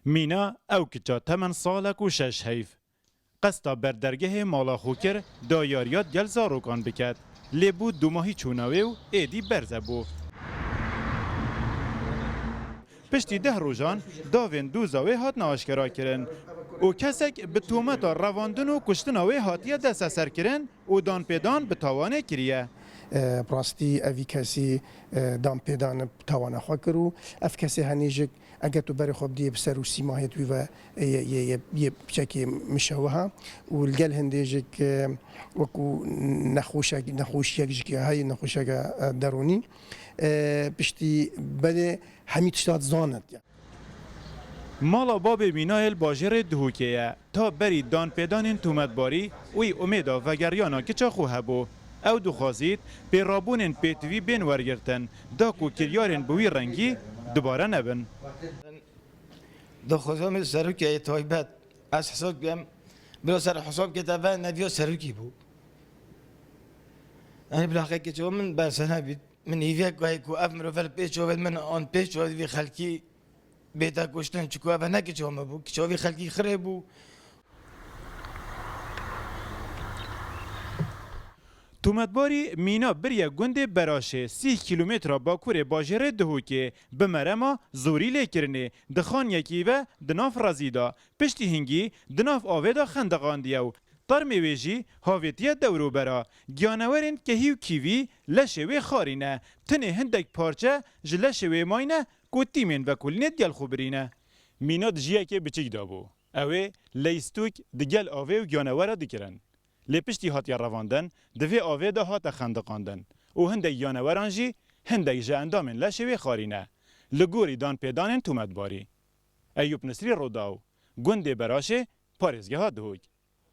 مینا او کچا تمن سالک و شش حیف. قستا بردرگه مالا خوکر دایاریات گل زاروکان بکد. لیبو دو ماهی چوناوه و ایدی برزه بو. پشتی 10 روزان داوین دو زاوی هات ناشکرا کرن. او کسک به تومتا رواندن و کشتن اوی هاتیه دست سر کرن و دان پیدان به تاوانه کریه. براستی اوی کسی دام پیدان توانه خواه کرو اف کسی هنیجک اگر تو بری خوب دیه بسر و سیماهت وی و یه بچکی مشوها و الگل هندیجک وکو نخوشیک جکی های نخوشیک درونی پشتی بده همی تشتاد زاند. مالا باب مینایل باجر دهوکیه تا بری دان پیدان تومتباری وی امیدا و گریانا کچا خواه بو. او دخوازید پیرابونن پیتوی بین ورگرتن داکو کریارن بوی رنگی دوباره نبن. دخوازم سروکی تایبت از حساب بیم بلا سر حساب کتابه نبیا سروکی بو. أنا بالحقيقة جو من برسنا بيت من هيفيك وهيكو أفمر وفر بيش وفر من أون بيش وفر في خلقي بيتا كوشتن شكو أفنا كيشو مبو كيشو في خلقي خربو. تومتباری مینا بریه گنده براشه 30 کیلومتر باکور باجره دهوکه بمرما زوری لیکرنه دخان یکی و دناف رازیدا پشتی هنگی دناف آویدا خندقان دیو تر میویجی هاویتیه دورو برا گیانورین که هیو کیوی لشوی خارینه تنه هندک پارچه جلشوی ماینه کو تیمین و کلینه دیل خوبرینه مینا دجیه که بچیک دابو اوه لیستوک دگل آوی و گیانورا دکرن لپشتی هاتیا رواندن دوی آوه ده هات خندقاندن او هنده یانوران جی هنده جه اندامن لشوی خارینه لگوری دان پیدانن تومتباری ایوب نصری روداو گنده براشه پارزگه ها دهوگ